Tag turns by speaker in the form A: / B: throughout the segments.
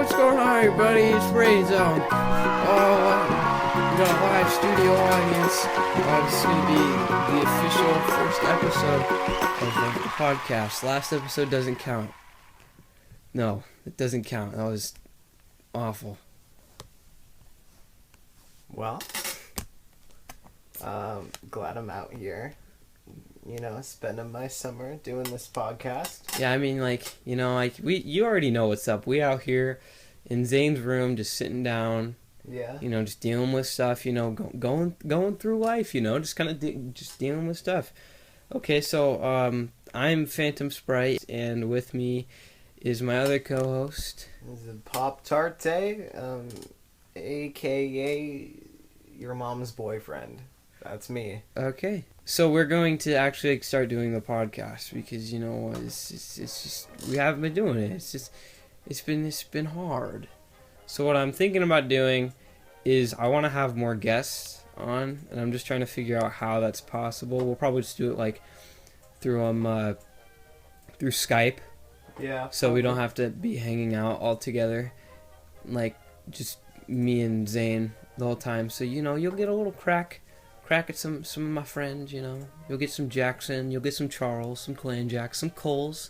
A: what's going on, everybody? It's Brain Zone. We got a live studio audience. This is going to be the official first episode of the podcast. Last episode doesn't count. No, it doesn't count. That was awful.
B: Well, glad I'm out here, spending my summer doing this podcast.
A: Yeah, I mean, you already know what's up. We out here in Zane's room, just sitting down.
B: Yeah.
A: Just dealing with stuff. Going through life. Just kind of just dealing with stuff. Okay, so I'm Phantom Sprite, and with me is my other co-host.
B: This is Pop Tarte, a.k.a. your mom's boyfriend. That's me.
A: Okay. So we're going to actually start doing the podcast because it's just we haven't been doing it. It's been hard. So what I'm thinking about doing is I want to have more guests on, and I'm just trying to figure out how that's possible. We'll probably just do it through Skype.
B: Yeah.
A: So we don't have to be hanging out all together, just me and Zane the whole time. So you'll get a little crack at some of my friends. You'll get some Jackson, you'll get some Charles, some Clan Jack, some Coles,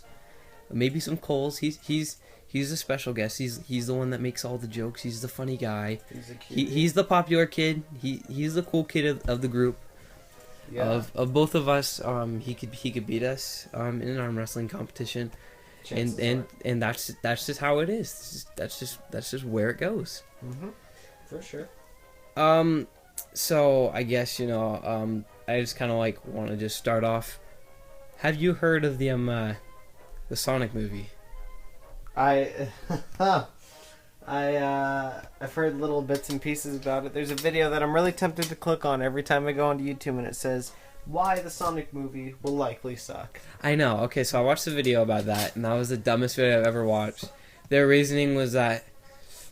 A: maybe some Coles. He's a special guest. He's the one that makes all the jokes. He's the funny guy. He's the popular kid. He's the cool kid of the group. Yeah. Of both of us, he could beat us in an arm wrestling competition. And that's just how it is. That's just where it goes.
B: Mhm. For sure.
A: So I guess I just kind of want to just start off. Have you heard of the Sonic movie?
B: I've heard little bits and pieces about it. There's a video that I'm really tempted to click on every time I go onto YouTube, and it says why the Sonic movie will likely suck.
A: I know. Okay, so I watched the video about that, and that was the dumbest video I've ever watched. Their reasoning was that,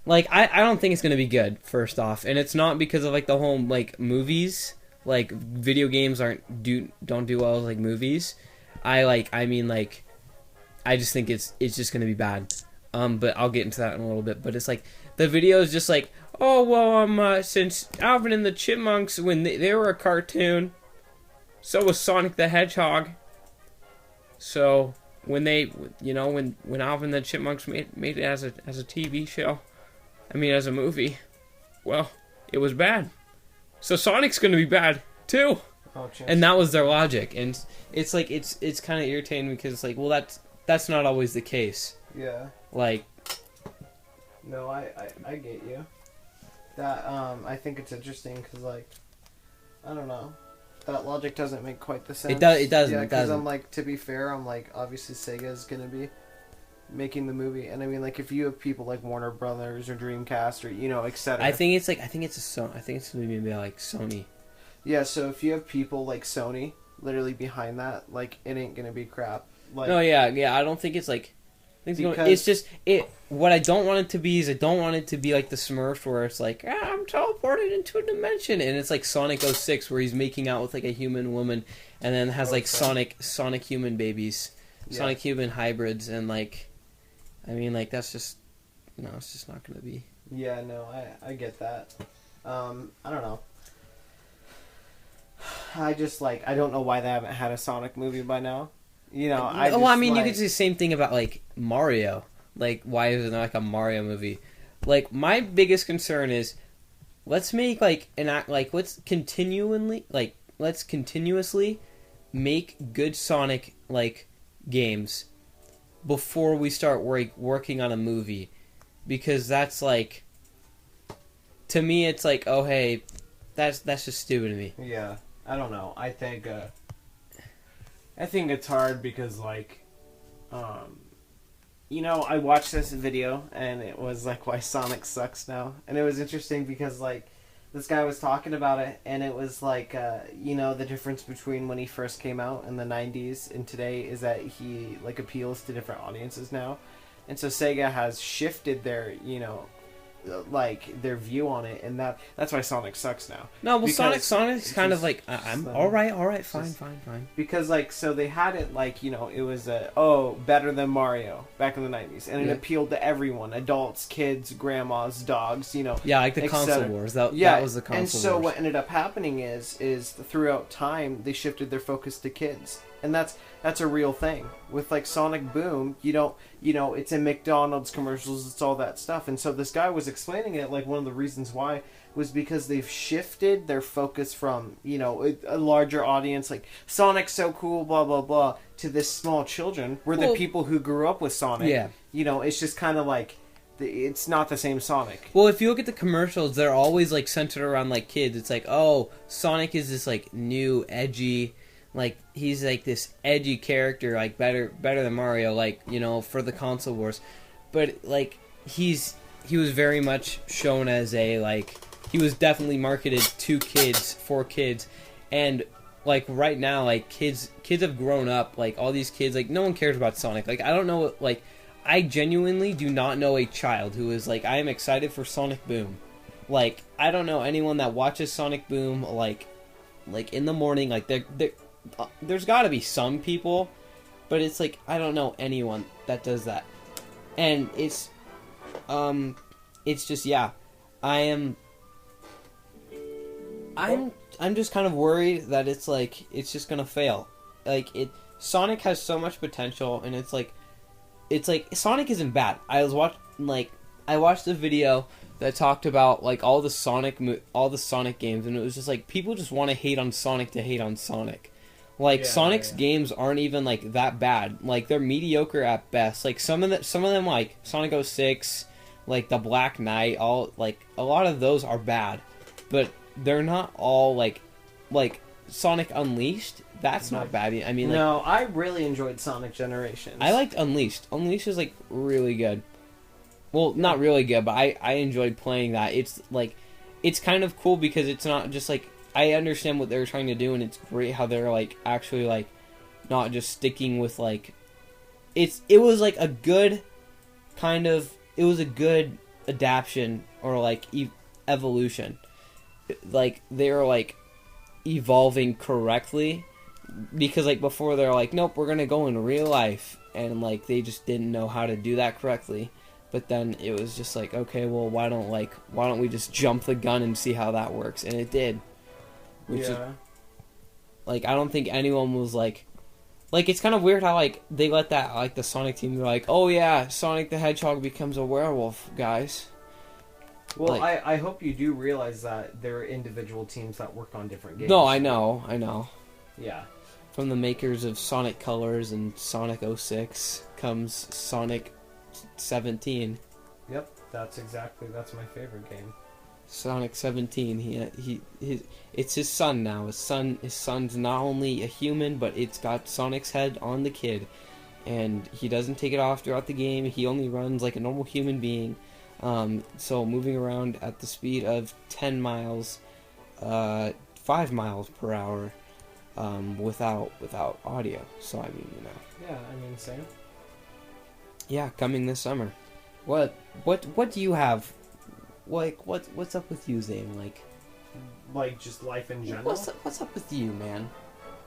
A: I don't think it's gonna be good. First off, and it's not because of the whole movies. Video games don't do well as movies. I just think it's just gonna be bad. But I'll get into that in a little bit. But it's the video is just oh well, since Alvin and the Chipmunks, when they were a cartoon, so was Sonic the Hedgehog. So when when Alvin and the Chipmunks made it as a TV show, as a movie, well, it was bad. So Sonic's gonna be bad too.
B: Oh,
A: and that was their logic, and it's it's kind of irritating because well that's not always the case.
B: Yeah. No, I get you. That I think it's interesting because I don't know, that logic doesn't make quite the sense.
A: It doesn't.
B: Yeah, because I'm to be fair, I'm obviously Sega is gonna be making the movie, and if you have people like Warner Brothers or Dreamcast or etc.
A: I think it's gonna be Sony.
B: Yeah, so if you have people like Sony literally behind that, it ain't gonna be crap.
A: No, yeah, I don't think it's it's just what I don't want it to be is I don't want it to be like the Smurf where it's I'm teleported into a dimension, and it's like Sonic 06 where he's making out with a human woman, and then has Sonic human babies, yeah. Sonic human hybrids, and that's just it's just not gonna be.
B: Yeah, no, I get that. I don't know. I just I don't know why they haven't had a Sonic movie by now. You could say the same thing about Mario. Why is it not a Mario movie? My biggest concern is let's make let's continuously make good Sonic games before we start working on a movie, because that's to me it's oh hey, that's just stupid to me. Yeah, I don't know. I think it's hard because I watched this video and it was why Sonic sucks now, and it was interesting because this guy was talking about it, and it was the difference between when he first came out in the 90s and today is that he appeals to different audiences now, and so Sega has shifted their like their view on it, and that's why Sonic sucks now.
A: No, well,
B: Because
A: Sonic's kind of
B: just-
A: like I'm all right, fine.
B: because like so they had it like it was better than Mario back in the 90s, and it
A: Yeah.
B: appealed to everyone, adults, kids, grandmas, dogs,
A: Yeah, like the
B: et
A: console
B: cetera.
A: wars. That was the console
B: and so
A: wars.
B: what ended up happening is throughout time they shifted their focus to kids, and that's a real thing with like Sonic Boom. It's in McDonald's commercials, it's all that stuff, and so this guy was explaining it like one of the reasons why was because they've shifted their focus from a larger audience like Sonic's so cool blah blah blah to this small children where the people who grew up with Sonic.
A: Yeah.
B: It's just kind of like it's not the same Sonic.
A: Well, if you look at the commercials, they're always like centered around like kids. It's like, oh, Sonic is this like new edgy, like he's like this edgy character, like better than Mario, like for the console wars. But like he was very much shown as a like he was definitely marketed to kids for kids, and like right now like kids have grown up, like all these kids, like no one cares about Sonic. Like I don't know, like I genuinely do not know a child who is like I am excited for Sonic Boom. Like I don't know anyone that watches Sonic Boom like in the morning. Like there's got to be some people, but it's like I don't know anyone that does that, and it's just I'm just kind of worried that it's like it's just gonna fail. Like Sonic has so much potential, and it's like Sonic isn't bad. I watched a video that talked about like all the Sonic games, and it was just like people just want to hate on Sonic to hate on Sonic. Like Sonic's games aren't even like that bad. Like they're mediocre at best. Like some of them like Sonic 06, like the Black Knight, all like a lot of those are bad, but they're not all like Sonic Unleashed. That's not bad. I mean, like,
B: no, I really enjoyed Sonic Generations.
A: I liked Unleashed. Unleashed is like really good. Well, not really good, but I enjoyed playing that. It's like it's kind of cool because it's not just like I understand what they're trying to do, and it's great how they're like actually like not just sticking with like it was like a good kind of it was a good adaptation or like evolution. Like they were like evolving correctly, because like before they're like, nope, we're gonna go in real life, and like they just didn't know how to do that correctly. But then it was just like, okay, well, why don't we just jump the gun and see how that works? And it did. Which is, like, I don't think anyone was like it's kind of weird how like they let that like the Sonic team be like, oh yeah, Sonic the Hedgehog becomes a werewolf, guys.
B: Well,
A: like,
B: I hope you do realize that there are individual teams that work on different games.
A: No, I know.
B: Yeah.
A: From the makers of Sonic Colors and Sonic 06 comes Sonic 17.
B: Yep, that's my favorite game.
A: Sonic 17. It's his son now. His son's not only a human, but it's got Sonic's head on the kid, and he doesn't take it off throughout the game. He only runs like a normal human being. So moving around at the speed of 10 miles, 5 miles per hour, without audio. So I mean,
B: Yeah, I mean, same.
A: Yeah, coming this summer. What do you have? Like what's up with you, Zane?
B: Like just life in general.
A: What's up with you, man?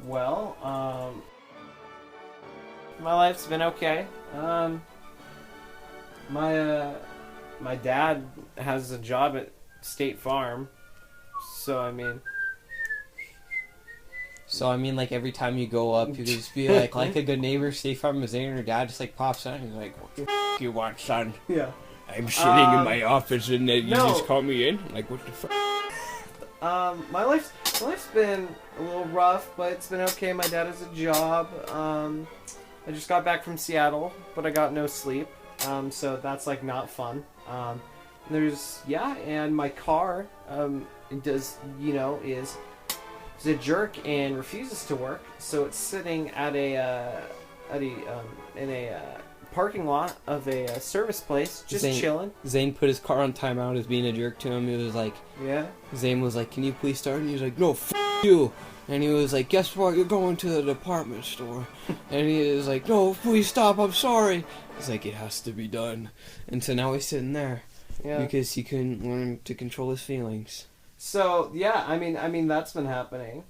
B: Well, my life's been okay. My dad has a job at State Farm, so I mean,
A: like every time you go up, you can just be like a good neighbor, State Farm is there, and your dad just like pops out and he's like, "What the f*** you want, son?"
B: Yeah.
A: I'm sitting in my office and you just call me in. Like, what the fuck?
B: My life's been a little rough, but it's been okay. My dad has a job. I just got back from Seattle, but I got no sleep. So that's like not fun. And my car is a jerk and refuses to work, so it's sitting at in a parking lot of a service place, just chilling.
A: Zane put his car on timeout as being a jerk to him. He was like,
B: yeah.
A: Zane was like, "Can you please start?" And he was like, "No, f*** you." And he was like, "Guess what? You're going to the department store." And he was like, "No, please stop. I'm sorry." He's like, "It has to be done." And so now he's sitting there.
B: Yeah.
A: Because he couldn't learn to control his feelings.
B: So yeah, I mean that's been happening.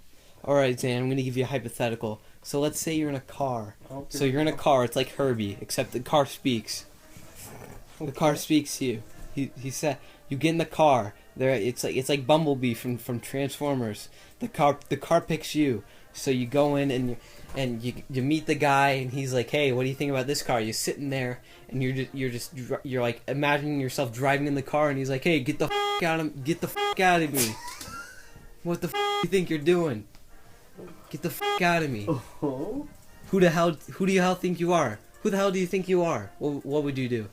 A: All right, Zan, I'm gonna give you a hypothetical. So let's say you're in a car.
B: Oh,
A: So you're in a car. It's like Herbie, except the car speaks. The car speaks to you. He said you get in the car. There, it's like Bumblebee from Transformers. The car picks you. So you go in and you meet the guy, and he's like, hey, what do you think about this car? You're sitting there, and you're like imagining yourself driving in the car, and he's like, hey, get the f*** out of me. What the f*** do you think you're doing? Get the f*** out of me.
B: Oh.
A: Who do you hell think you are? Who the hell do you think you are? What would you do?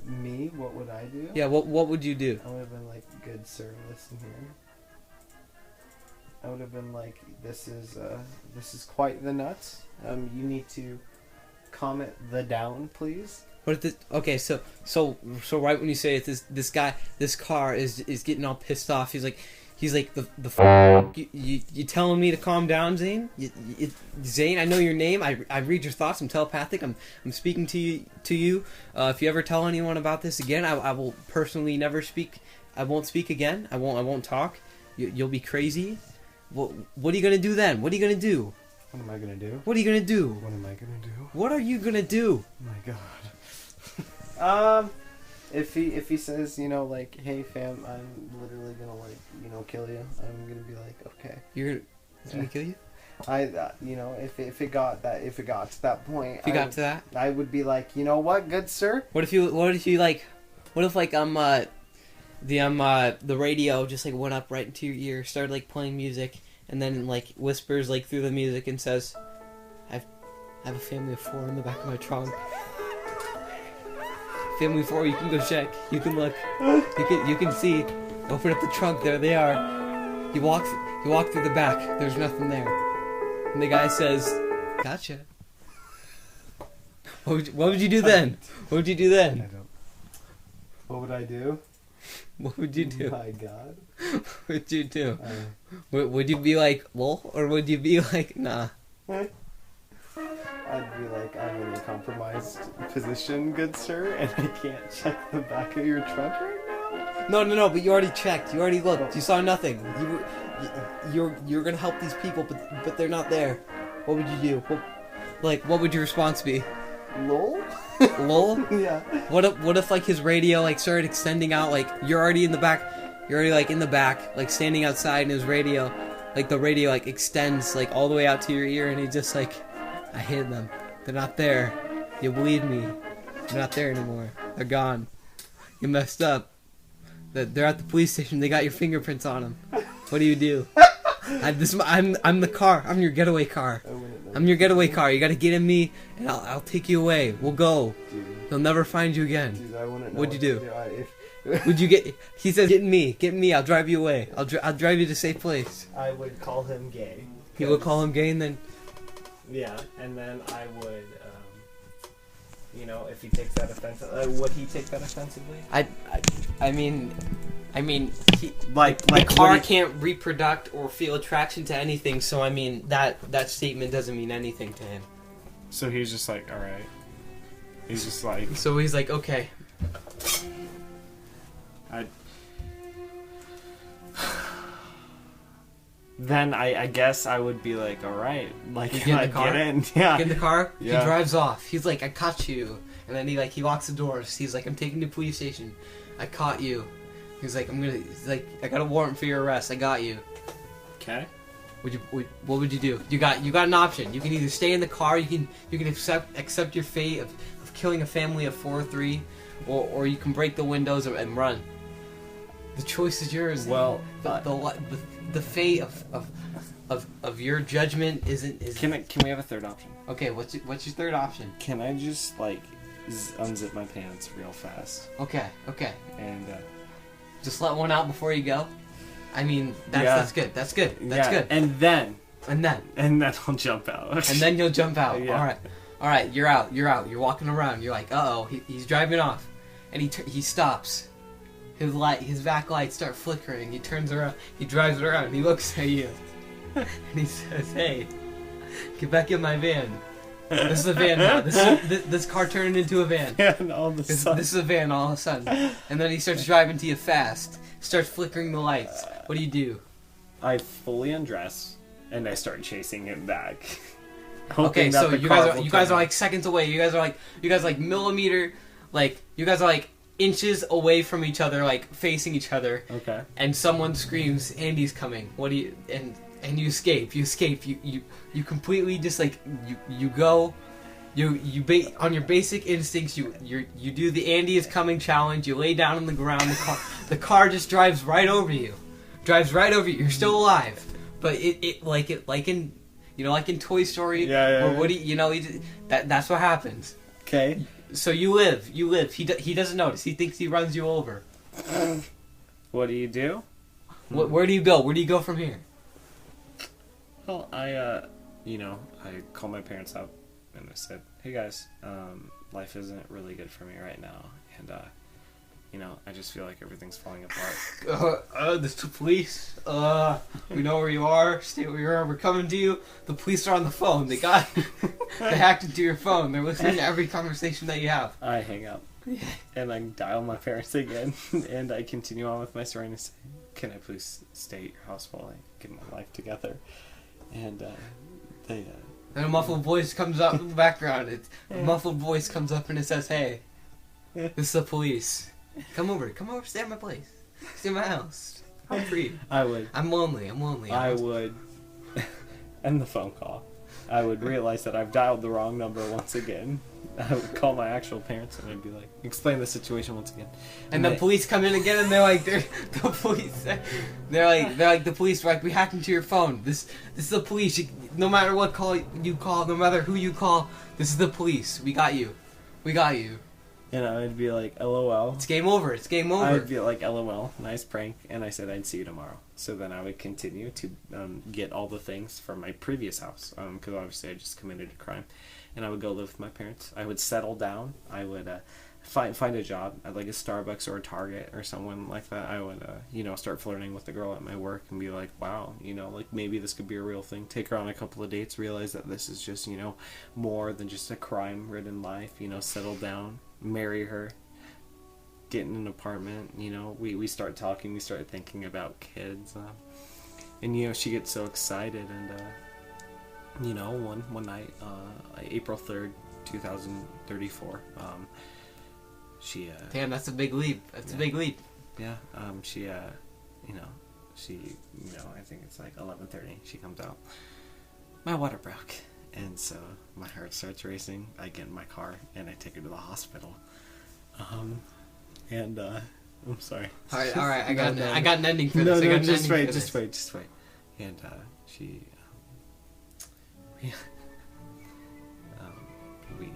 B: Me? What would I do?
A: Yeah, what would you do?
B: I would have been like, good sir, listen here. I would have been like, this is quite the nuts. You need to calm it the down, please.
A: What if this, okay, so right when you say it, this car is getting all pissed off. He's like you telling me to calm down, Zane? Zane, I know your name. I read your thoughts. I'm telepathic. I'm speaking to you. If you ever tell anyone about this again, I will personally never speak. I won't speak again. I won't talk. You'll be crazy. What are you gonna do then? What are you gonna do?
B: What am I gonna do?
A: What are you gonna do?
B: What am I gonna do?
A: What are you gonna do?
B: Oh my god. If he says, like, hey fam, I'm literally gonna like, kill you, I'm gonna be like, okay.
A: He's gonna kill you?
B: If it got to that point.
A: If you got to that?
B: I would be like, you know what, good sir?
A: What if the radio just like went up right into your ear, started like playing music, and then like whispers like through the music and says, I have a family of 4 in the back of my trunk. Family 4, you can go check. You can look. You can see. Open up the trunk. There they are. You walk through the back. There's nothing there. And the guy says, "Gotcha." What would you do then? What would you do then?
B: What would I do?
A: What would you do?
B: Oh my god.
A: What would you do? Would you be like, lol? Or would you be like, nah?
B: I'd be like, I'm in a compromised position, good sir, and I can't check the back of your trunk right now.
A: No, but you already checked. You already looked. You saw nothing. You're gonna help these people, but they're not there. What would you do? What would your response be?
B: Lol?
A: Lol?
B: Yeah.
A: What if like his radio like started extending out, like you're already in the back, like in the back, like standing outside, and his radio, like the radio like extends like all the way out to your ear, and he's just like, I hid them. They're not there. You believe me. They're not there anymore. They're gone. You messed up. They're at the police station. They got your fingerprints on them. What do you do? I'm the car. I'm your getaway car. I'm your getaway car. You gotta get in me, and I'll take you away. We'll go.
B: Dude.
A: They'll never find you again.
B: Dude, I wouldn't know.
A: What'd you do?
B: If
A: Would you get? He says, "Get me. I'll drive you away. I'll drive you to a safe place."
B: I would call him gay.
A: He would call him gay, and then.
B: Yeah, and then I would, if he takes that offensively, would he take that offensively?
A: I mean, he,
B: Like
A: the car can't reproduce or feel attraction to anything, so I mean that statement doesn't mean anything to him.
C: So he's just like, all right. He's just like.
A: So he's like, okay.
C: Then I guess I would be like, all right, like,
A: You get in the car?
C: get in, yeah.
A: Get in the car.
C: Yeah.
A: He drives off. He's like, I caught you, and then he locks the doors. He's like, I'm taking you to the police station. I caught you. He's like, I got a warrant for your arrest. I got you.
C: Okay.
A: What would you do? You got an option. You can either stay in the car. You can accept your fate of killing a family of 4 or 3, or you can break the windows and run. The choice is yours.
C: Well,
A: the fate of your judgment isn't.
C: Can we have a third option?
A: Okay, what's your third option?
C: Can I just like unzip my pants real fast
A: Okay.
C: and
A: Just let one out before you go. I mean, that's good. That's good.
C: And then
A: And
C: I'll jump out.
A: and then you'll jump out.
C: Yeah.
A: All right. You're out. You're walking around. You're like, uh-oh, he's driving off, and he stops. His back lights start flickering. He turns around. He drives around. He looks at you, and he says, "Hey, get back in my van." This is a van now. This car turned into a van.
C: Yeah, and all of a sudden.
A: This is a van all of a sudden. And then he starts driving to you fast. Starts flickering the lights. What do?
C: I fully undress and I start chasing him back.
A: Okay, so you guys are like seconds away. You guys are like millimeter, like you guys are like inches away from each other, like facing each other.
C: Okay.
A: And someone screams, "Andy's coming!" What do you and you escape? You escape. You completely just like you go. On your basic instincts, you do the "Andy is coming" challenge. You lay down on the ground. The car just drives right over you. Drives right over you. You're still alive, but it like in. You know, like in Toy Story, or Woody. You know, that's what happens.
C: Okay.
A: So you live. He doesn't notice. He thinks he runs you over.
C: What do you do?
A: Where do you go? Where do you go from here?
C: Well, I called my parents up and I said, "Hey guys, life isn't really good for me right now, and I just feel like everything's falling apart."
A: This the police. We know where you are. Stay where you are. We're coming to you. The police are on the phone. They hacked into your phone. They're listening to every conversation that you have.
C: I hang up and I dial my parents again, and I continue on with my story and say, "Can I please stay at your house while I get my life together?" And they.
A: And a muffled voice comes out in the background. A muffled voice comes up and it says, "Hey, this is the police. Come over, stay at my place. Stay at my house. I'm free."
C: I would.
A: I'm lonely.
C: I would end the phone call. I would realize that I've dialed the wrong number once again. I would call my actual parents and I'd be like, explain the situation once again.
A: And the police come in again and they're like, the police are like, "We hacked into your phone. This is the police. No matter what call you call, no matter who you call, this is the police. We got you.
C: And I'd be like, "LOL.
A: It's game over.
C: I'd be like, "LOL, nice prank." And I said I'd see you tomorrow. So then I would continue to get all the things from my previous house, because obviously I just committed a crime. And I would go live with my parents. I would settle down. I would find a job at like a Starbucks or a Target or someone like that. I would start flirting with the girl at my work and be like, "Wow, like maybe this could be a real thing." Take her on a couple of dates. Realize that this is just more than just a crime-ridden life. Settle down. Marry her, get in an apartment. We start talking, we start thinking about kids, and she gets so excited, and one night, April 3rd 2034, she
A: damn, that's a big leap. A big leap.
C: Yeah. She I think it's like 11:30, she comes out. My water broke. And so my heart starts racing. I get in my car and I take her to the hospital. I'm sorry.
A: All right. I got an ending for this.
C: No, just wait. And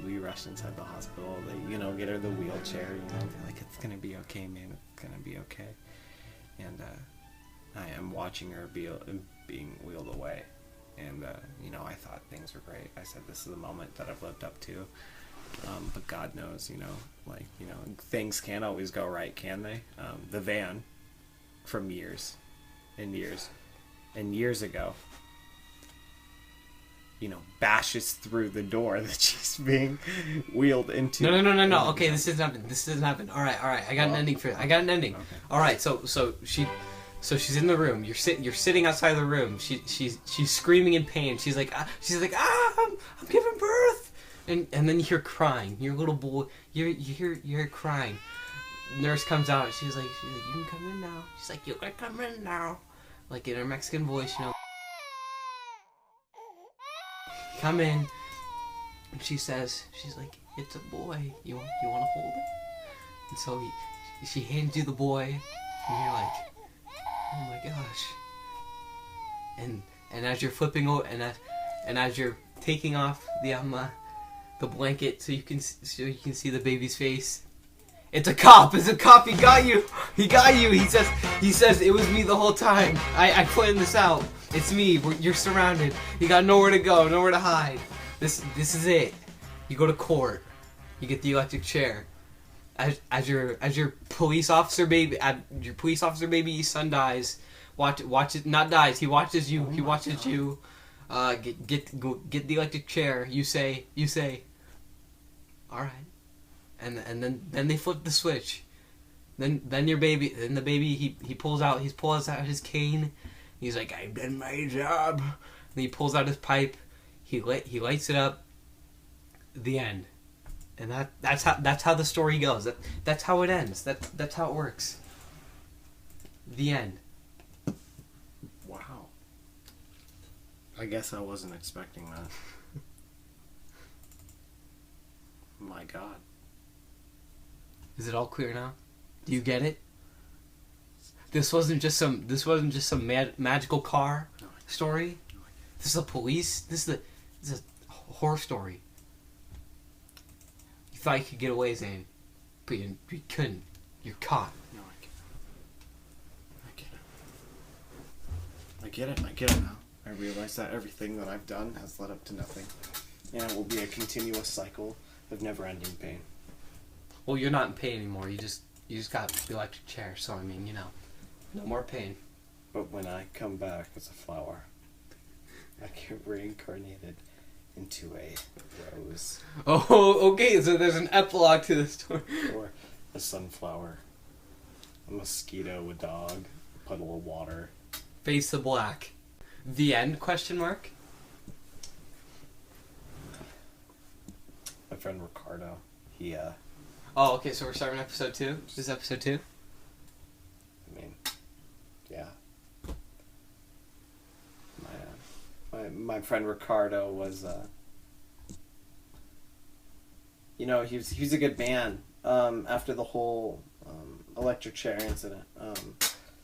C: we rushed inside the hospital. They get her the wheelchair. They're like, "It's gonna be okay, man. It's gonna be okay." And I am watching her being wheeled away. And, I thought things were great. I said, this is the moment that I've lived up to. But God knows, things can't always go right, can they? The van, from years and years and years ago, bashes through the door that she's being wheeled into.
A: No. Okay, this doesn't happen. All right. I got an ending for it. Okay. All right, so she's in the room. You're sitting outside the room. She's screaming in pain. She's like, I'm giving birth. And then you hear crying. Your little boy, you hear crying. Nurse comes out. She's like, "You can come in now." She's like, "You can come in now," like in her Mexican voice, Come in. And she's like, "It's a boy. You want to hold it?" And so she hands you the boy, and you're like, "Oh my gosh!" And as you're flipping over, and as you're taking off the blanket so you can see the baby's face, it's a cop. It's a cop. He got you. He says it was me the whole time. I planned this out. It's me. You're surrounded. You got nowhere to go, nowhere to hide. This is it. You go to court. You get the electric chair. As your police officer baby son dies, watch it, not dies. He watches you. Get the electric chair. You say. All right, and then they flip the switch. Then the baby he pulls out his cane. He's like, I've done my job. And he pulls out his pipe. He lights it up. The end. And that's how the story goes. That's how it ends. That's how it works. The end.
C: Wow. I guess I wasn't expecting that. My God.
A: Is it all clear now? Do you get it? This wasn't just some magical car story. This is the police. This is a horror story. You thought you could get away, Zane, but you couldn't. You're caught.
C: No, I get it. I get it now. I realize that everything that I've done has led up to nothing, and it will be a continuous cycle of never-ending pain.
A: Well, you're not in pain anymore. You just got the electric chair. So I mean, no more pain.
C: But when I come back as a flower, I get reincarnated into a rose.
A: Oh, okay. So there's an epilogue to the story.
C: Or a sunflower. A mosquito, a dog, a puddle of water.
A: Face the black. The end? Question mark.
C: My friend Ricardo, he
A: Oh, okay. So we're starting episode 2. This is episode 2.
C: I mean, yeah. My friend Ricardo was, he was a good man. After the whole electric chair incident.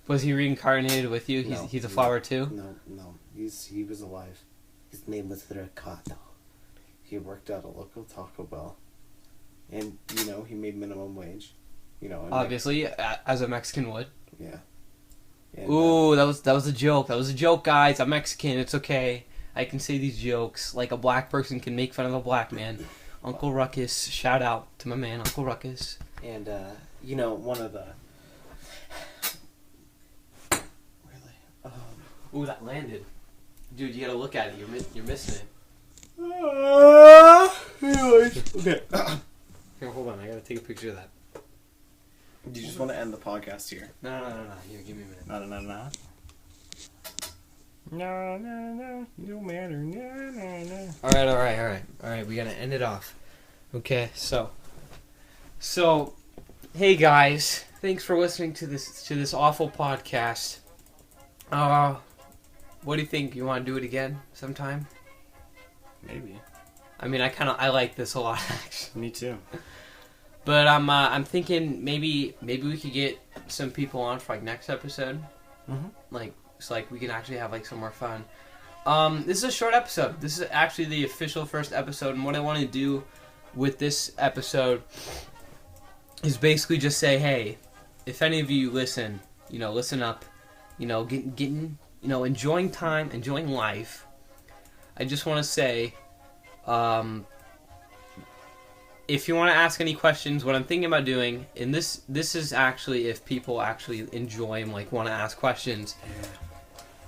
A: Was he reincarnated with you?
C: No,
A: He's a flower too.
C: No, he was alive. His name was Ricardo. He worked at a local Taco Bell, and he made minimum wage. And
A: Obviously, as a Mexican would.
C: Yeah. And,
A: Ooh, that was a joke. That was a joke, guys. I'm Mexican. It's okay. I can say these jokes like a black person can make fun of a black man. Uncle Ruckus. Shout out to my man, Uncle Ruckus.
C: And one of the
A: Ooh, that landed. Dude, you gotta look at it. You're missing it.
C: Okay.
A: Here, hold on. I gotta take a picture of that.
C: Do you just want to end the podcast here?
A: No. Here, give me a minute.
C: No. No matter. No.
A: All right. We gotta end it off. Okay, so, hey guys, thanks for listening to this awful podcast. What do you think? You want to do it again sometime?
C: Maybe.
A: I mean, I like this a lot, actually.
C: Me too.
A: But I'm thinking maybe we could get some people on for next episode.
C: Mm-hmm.
A: So we can actually have some more fun. This is a short episode. This is actually the official first episode, and what I want to do with this episode is basically just say, hey, if any of you listen up, getting enjoying time, enjoying life. I just want to say, if you want to ask any questions, what I'm thinking about doing, and this is actually if people actually enjoy and want to ask questions.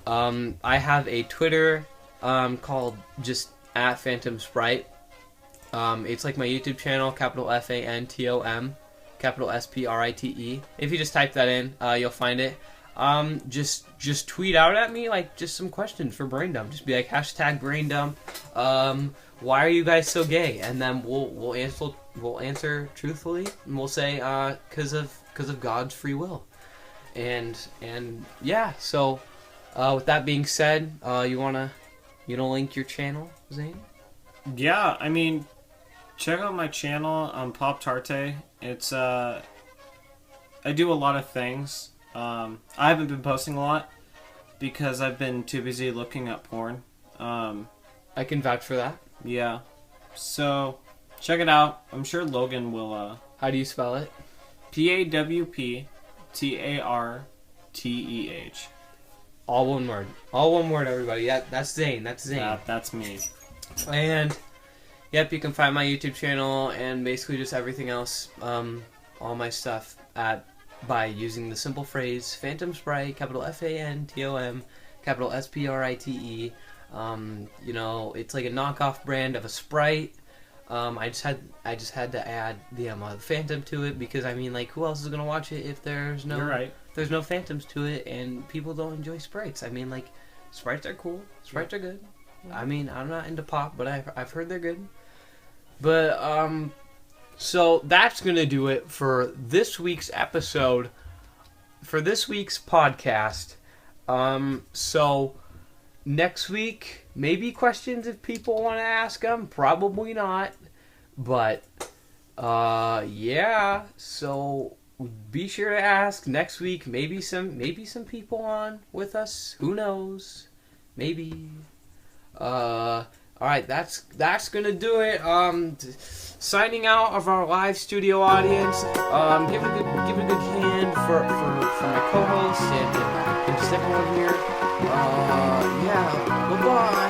A: I have a Twitter called just @PhantomSprite. It's like my YouTube channel, capital FANTOM, capital SPRITE. If you just type that in, you'll find it. Just tweet out at me just some questions for Brain Dump. Just be like #BrainDump. Why are you guys so gay? And then we'll answer truthfully, and we'll say because of God's free will. And yeah. So with that being said, you wanna link your channel, Zane?
C: Yeah, I mean, check out my channel on Pop Tarte. It's I do a lot of things. I haven't been posting a lot because I've been too busy looking at porn.
A: I can vouch for that.
C: Yeah. So check it out. I'm sure Logan will.
A: How do you spell it?
C: PAWPTARTEH.
A: All one word. All one word, everybody. That's Zane. That's Zane.
C: That's me.
A: And yep, you can find my YouTube channel and basically just everything else, all my stuff by using the simple phrase Phantom Sprite, capital FANTOM, capital SPRITE. You know, it's like a knockoff brand of a Sprite. I just had to add the Phantom to it because I mean, like, who else is gonna watch it if there's no
C: You're right.
A: there's no Phantoms to it and people don't enjoy Sprites? I mean, like, Sprites are cool. Sprites are good. I mean, I'm not into pop, but I've heard they're good. But so that's gonna do it for this week's episode, for this week's podcast. So next week, maybe questions if people want to ask them. Probably not. But, yeah. So be sure to ask next week. Maybe some people on with us. Who knows? Maybe. All right. That's gonna do it. Signing out of our live studio audience. Give it a good hand for my co-host and just everyone here. Yeah. Bye-bye.